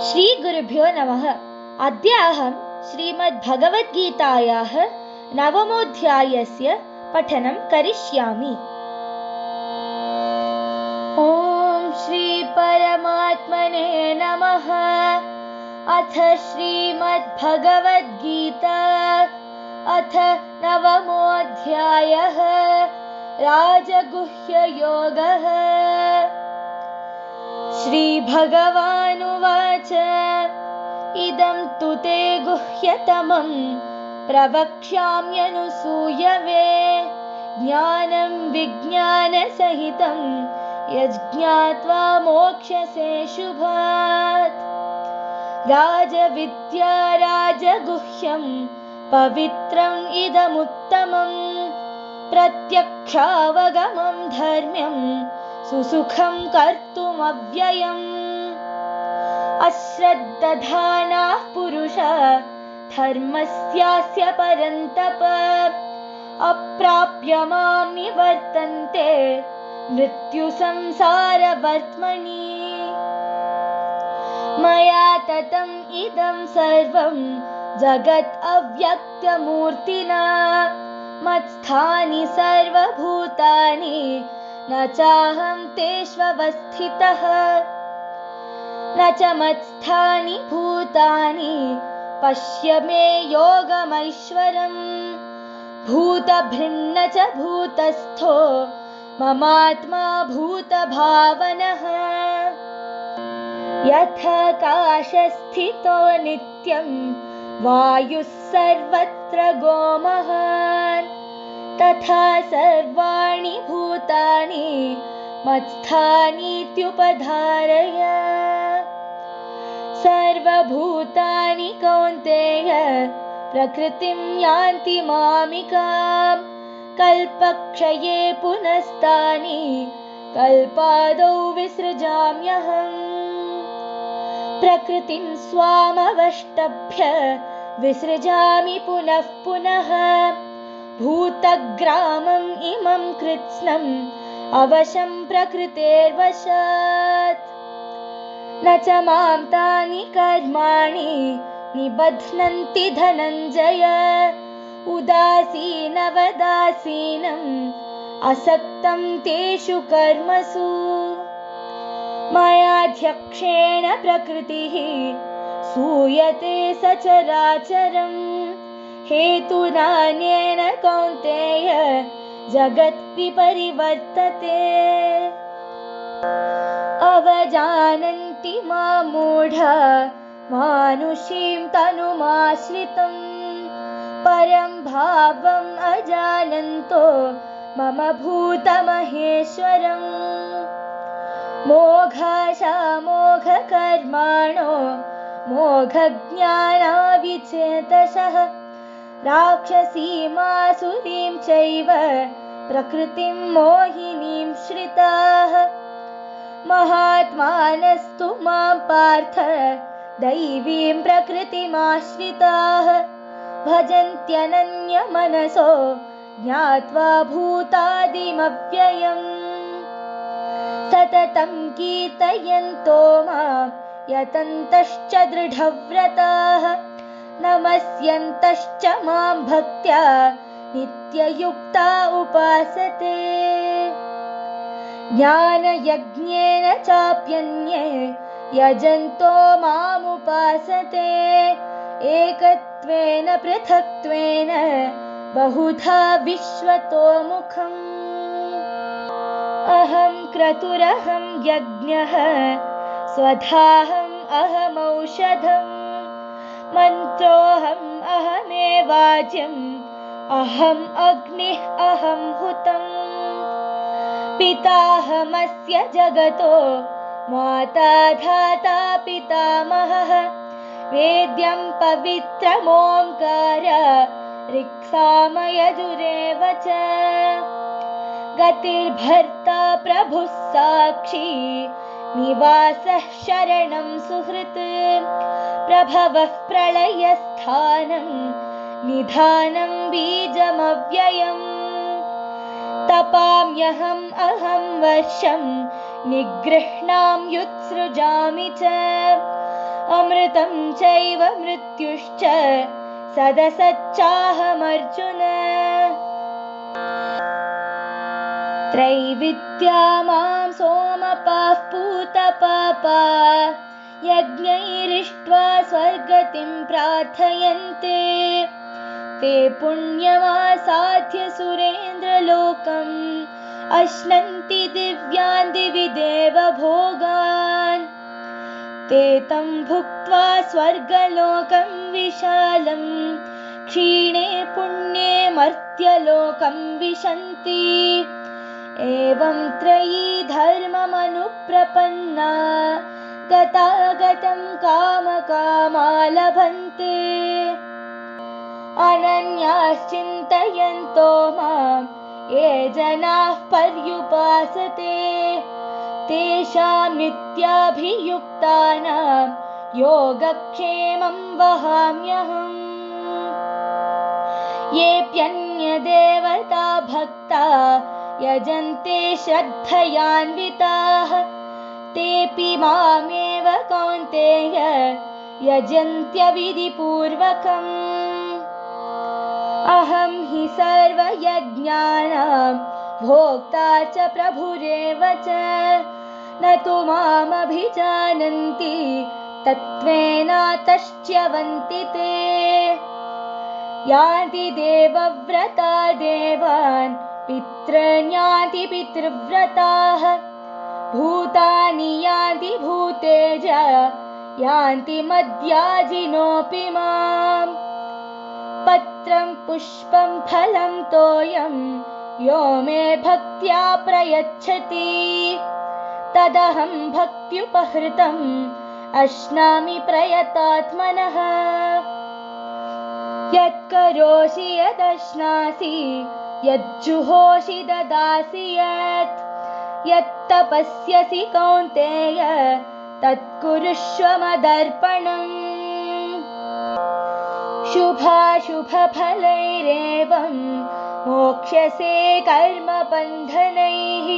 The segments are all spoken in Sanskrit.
श्रीगुरुभ्यो नमः। अद्य अहं श्रीमद्भगवद्गीतायाः नवमोऽध्यायस्य पठनं करिष्यामि। ॐ श्रीपरमात्मने नमः। अथ श्रीमद्भगवद्गीता अथ नवमोऽध्यायः राजगुह्ययोगः। श्रीभगवानुवाच इदं तु ते गुह्यतमं प्रवक्ष्याम्यनुसूयवे ज्ञानं विज्ञानसहितं यज्ज्ञात्वा मोक्ष्यसे शुभात्। राजविद्या राजगुह्यं पवित्रम् इदमुत्तमं प्रत्यक्षावगमं धर्म्यं सुसुखं कर्तुमव्ययम्। अश्रद्धधानाः पुरुषा धर्मस्यास्य परन्तप अप्राप्य मां निवर्तन्ते मृत्युसंसारवर्त्मनि। मया ततम् इदं सर्वं जगत् अव्यक्तमूर्तिना मत्स्थानि सर्वभूतानि न चाहं तेष्वस्थितः न च मत्स्थानि भूतानि पश्य मे योगमैश्वरम्। भूतभृन्न च भूतस्थो ममात्मा भूतभावनः। यथाकाशस्थितो नित्यं वायुः सर्वत्र गोमहान् तथा सर्वाणि भूतानि मत्स्थानीत्युपधारय। सर्वभूतानि कौन्तेय प्रकृतिं यान्ति मामिकां कल्पक्षये पुनस्तानि कल्पादौ विसृजाम्यहम्। प्रकृतिं स्वामवष्टभ्य विसृजामि पुनः पुनः भूतग्रामम् इमं कृत्स्नम् अवशं प्रकृतेर्वशात्। न च मां तानि कर्माणि निबध्नन्ति धनञ्जय उदासीनवदासीनम् असक्तं तेषु कर्मसु। मयाध्यक्षेण प्रकृतिः सूयते सचराचरम् हेतुनान्येन कौन्तेय जगत् विपरिवर्तते। अवजानन्ति मां मूढा मानुषीं तनुमाश्रितं परं भावम् अजानन्तो मम भूतमहेश्वरम्। मोघाशामोघकर्माणो मोघज्ञानाविचेतसः राक्षसीमासुरीं चैव प्रकृतिं मोहिनीं श्रिताः। महात्मानस्तु मां पार्थ दैवीं प्रकृतिमाश्रिताः भजन्त्यनन्यमनसो ज्ञात्वा भूतादिमव्ययम्। सततं कीर्तयन्तो मां यतन्तश्च दृढव्रताः नमस्यन्तश्च मां भक्त्या नित्ययुक्ता उपासते। ज्ञानयज्ञेन चाप्यन्ये यजन्तो मामुपासते एकत्वेन पृथक्त्वेन बहुधा विश्वतोमुखम्। अहं क्रतुरहं यज्ञः स्वधाहम् अहमौषधम् मन्त्रोऽहम् अहमेवाज्यम् अहम् अग्निः अहं हुतम्। पिताहमस्य जगतो माता धाता पितामहः वेद्यं पवित्रमोङ्कार ऋक्सामयजुरेव च। गतिर्भर्ता प्रभुः साक्षी निवासः शरणं सुहृत् प्रभवः प्रलयस्थानं निधानं बीजमव्ययम्। तपाम्यहम् अहं वर्षं निगृह्णाम्युत्सृजामि च अमृतं चैव मृत्युश्च सदसच्चाहमर्जुन त्रैविद्या मां सोमपाः पूतपापा यज्ञैरिष्ट्वा स्वर्गतिं प्रार्थयन्ते ते पुण्यमासाद्य सुरेन्द्रलोकम् अश्नन्ति दिव्यान् दिवि देवभोगान् ते तं भुक्त्वा स्वर्गलोकं विशालं क्षीणे पुण्ये मर्त्यलोकं विशन्ति एवं त्रयी धर्ममनुप्रपन्ना गतागतं कामकामा लभन्ते अनन्याश्चिन्तयन्तो मां ये जनाः पर्युपासते तेषां नित्याभियुक्तानां योगक्षेमं वहाम्यहम् येऽप्यन्यदेवता भक्ता यजन्ते श्रद्धयान्विताः तेऽपि मामेव कौन्तेय यजन्त्यविधिपूर्वकम् अहं हि सर्वयज्ञानां भोक्ता च प्रभुरेव च न तु मामभिजानन्ति तत्त्वेनातश्च्यवन्ति ते यान्ति देवव्रता देवान् पितॄन् यान्ति पितृव्रताः भूतानि यान्ति भूतेजा यान्ति मद्याजिनोऽपि माम् पत्रं पुष्पं फलं तोयं यो मे भक्त्या प्रयच्छति तदहं भक्त्युपहृतम् अश्नामि प्रयतात्मनः यत्करोषि यदश्नासि यज्जुहोषि ददासि यत्तपस्यसि कौन्तेय तत्कुरुष्व मदर्पणम् शुभाशुभफलैरेवं मोक्ष्यसे कर्मबन्धनैः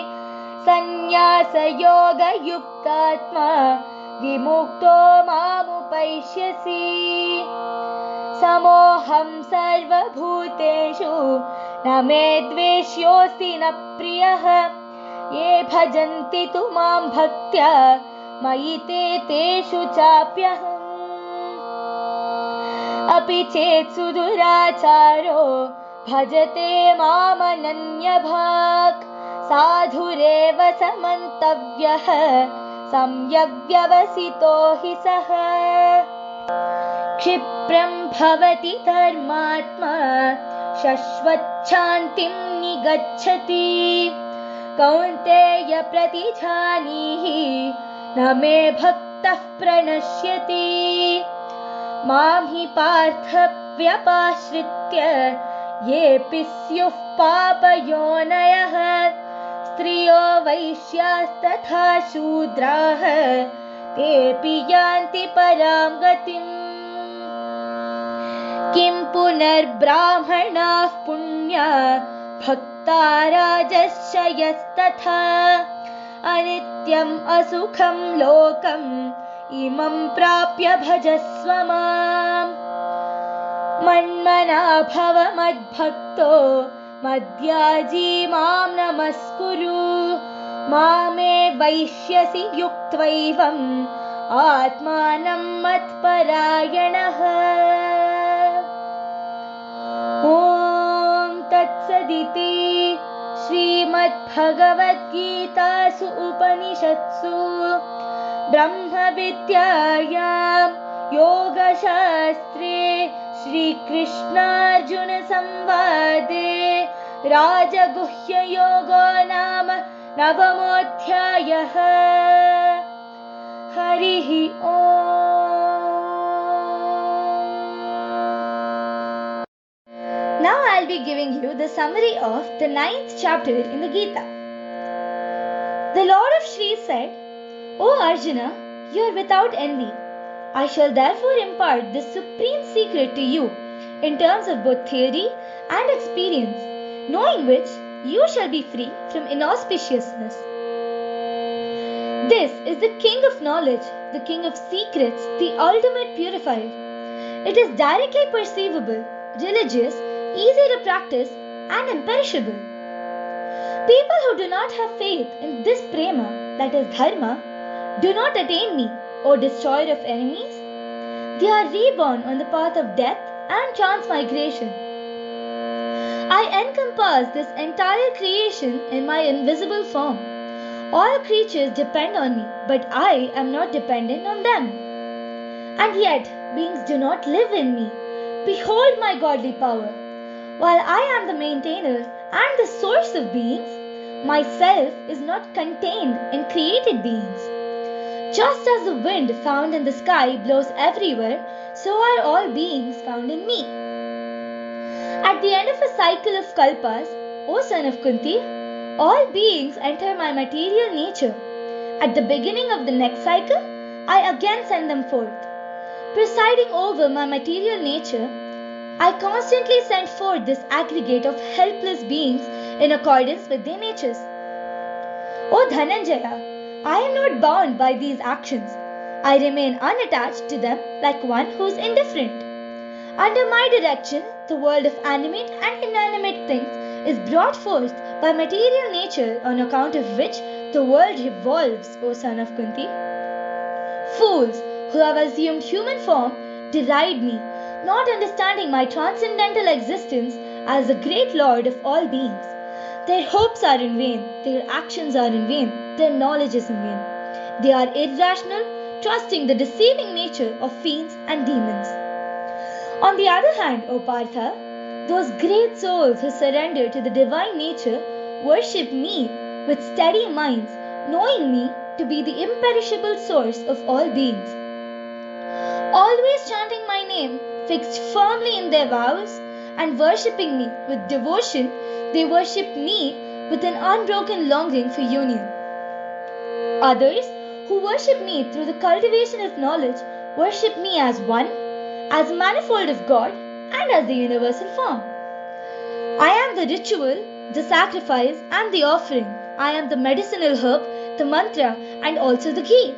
सन्न्यासयोगयुक्तात्मा विमुक्तो मामुपैष्यसि समोऽहं सर्वभूतेषु न मे द्वेष्योऽस्ति न प्रियः ये भजन्ति तु मां भक्त्या मयि ते तेषु चाप्यहम् अपि चेत् सुदुराचारो भजते मामनन्यभाक् साधुरेव समन्तव्यः सम्यग् व्यवसितो हि सः क्षिप्रं भवति धर्मात्मा शश्वच्छान्तिं निगच्छति कौन्तेय प्रतिजानीहि न मे भक्तः प्रणश्यति मां हि पार्थ व्यपाश्रित्य येऽपि स्युः पापयोनयः स्त्रियो वैश्यास्तथा शूद्राः तेऽपि यान्ति परां गतिम् किं पुनर्ब्राह्मणाः पुण्या भक्ता राजर्षयस्तथा अनित्यम् असुखं लोकम् इमं प्राप्य भजस्व माम् मन्मना भव मद्भक्तो मद्याजी मां नमस्कुरु मामे वैष्यसि युक्त्वैवम् आत्मानं मत्परायणः ॐ तत्सदिति श्रीमद्भगवद्गीतासु उपनिषत्सु ब्रह्मविद्यायां योगशास्त्रे श्रीकृष्णार्जुनसंवादे राजगुह्ययोगो नाम 9मोऽध्यायः। हरिः ॐ। Now I'll be giving you the summary of the 9th chapter in the Gita. The Lord of Shri said, O Arjuna, you are without envy. I shall therefore impart the supreme secret to you in terms of both theory and experience, knowing which you shall be free from inauspiciousness. This is the king of knowledge, the king of secrets, the ultimate purifier. It is directly perceivable, religious, easy to practice, and imperishable. People who do not have faith in this prema, that is dharma, do not attain me, O destroyer of enemies. They are reborn on the path of death and transmigration. I encompass this entire creation in my invisible form. All creatures depend on me, but I am not dependent on them. And yet, beings do not live in me. Behold my godly power. While I am the maintainer and the source of beings, myself is not contained in created beings. Just as the wind found in the sky blows everywhere, so are all beings found in me. At the end of a cycle of kalpas, O son of Kunti, all beings enter my material nature. At the beginning of the next cycle, I again send them forth. Presiding over my material nature, I constantly send forth this aggregate of helpless beings in accordance with their natures. O Dhananjaya, I am not bound by these actions. I remain unattached to them like one who is indifferent. Under my direction, the world of animate and inanimate things is brought forth by material nature, on account of which the world revolves, O son of Kunti. Fools who have assumed human form deride me, not understanding my transcendental existence as the great Lord of all beings. Their hopes are in vain, their actions are in vain, their knowledge is in vain. They are irrational, trusting the deceiving nature of fiends and demons. On the other hand, O Partha, those great souls who surrender to the divine nature worship me with steady minds, knowing me to be the imperishable source of all beings. Always chanting my name, fixed firmly in their vows, and worshipping me with devotion, they worship me with an unbroken longing for union. Others, who worship me through the cultivation of knowledge, worship me as one, as manifold of God, and as the universal form. I am the ritual, the sacrifice, and the offering. I am the medicinal herb, the mantra, and also the ghee.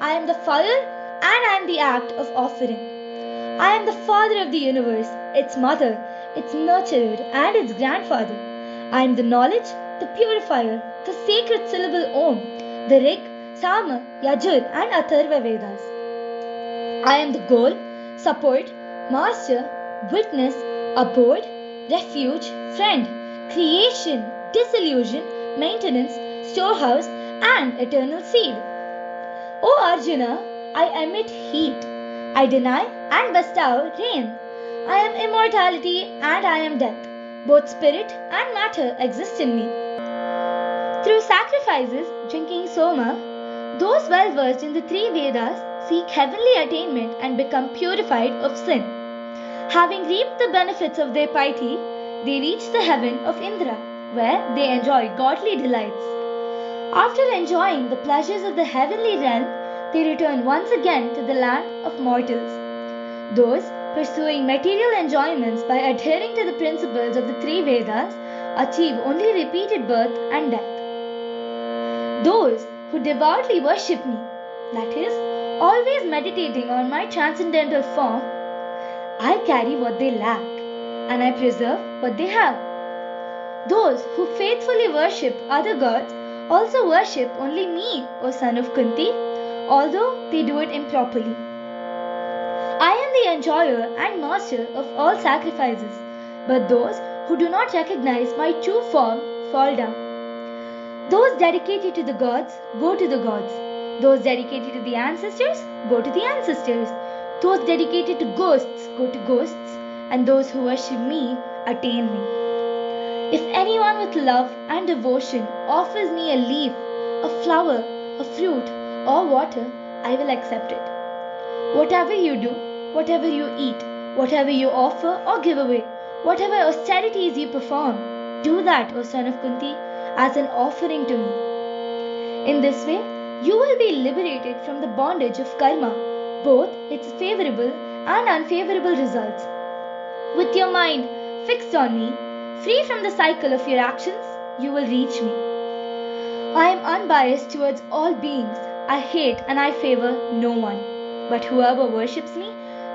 I am the fire, and I am the act of offering. I am the father of the universe, its mother, its nurturer, and its grandfather. I am the knowledge, the purifier, the sacred syllable Om, the Rig, Sama, Yajur, and Atharva Vedas. I am the goal, support, master, witness, abode, refuge, friend, creation, disillusion, maintenance, storehouse, and eternal seed. O Arjuna, I emit heat. I deny and bestow rain. I am immortality and I am death. Both spirit and matter exist in me. Through sacrifices, drinking soma, those well versed in the three Vedas seek heavenly attainment and become purified of sin. Having reaped the benefits of their piety, they reach the heaven of Indra, where they enjoy godly delights. After enjoying the pleasures of the heavenly realm, they return once again to the land of mortals. Those pursuing material enjoyments by adhering to the principles of the three Vedas achieve only repeated birth and death. Those who devoutly worship me, that is, always meditating on my transcendental form, I carry what they lack, and I preserve what they have. Those who faithfully worship other gods also worship only me, O son of Kunti, although they do it improperly. I am the enjoyer and master of all sacrifices, but those who do not recognize my true form fall down. Those dedicated to the gods go to the gods. Those dedicated to the ancestors go to the ancestors. Those dedicated to ghosts go to ghosts, and those who worship me attain me. If anyone with love and devotion offers me a leaf, a flower, a fruit, or water, I will accept it. Whatever you do, whatever you eat, whatever you offer or give away, whatever austerities you perform, do that, O son of Kunti, as an offering to me. In this way, you will be liberated from the bondage of karma, both its favorable and unfavorable results. With your mind fixed on me, free from the cycle of your actions, you will reach me. I am unbiased towards all beings, I hate and I favor no one, but whoever worships me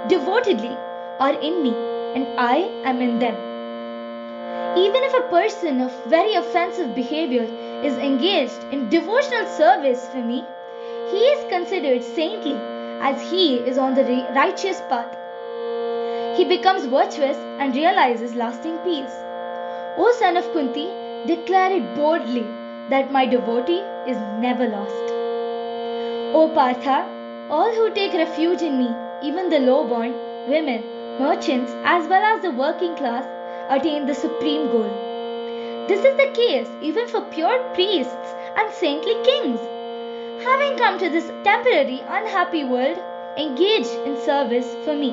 devotedly are in me, and I am in them. Even if a person of very offensive behavior is engaged in devotional service for me, he is considered saintly as he is on the righteous path. He becomes virtuous and realizes lasting peace. O son of Kunti, declare it boldly that my devotee is never lost. O Partha, all who take refuge in me, even the low-born, women, merchants, as well as the working class, attain the supreme goal. This is the case even for pure priests and saintly kings. Having come to this temporary unhappy world, engage in service for me.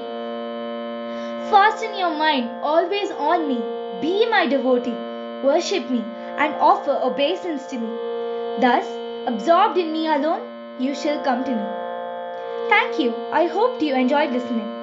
Fasten your mind always on me, be my devotee, worship me, and offer obeisance to me. Thus, absorbed in me alone, you shall come to me. Thank you. I hope you enjoyed listening.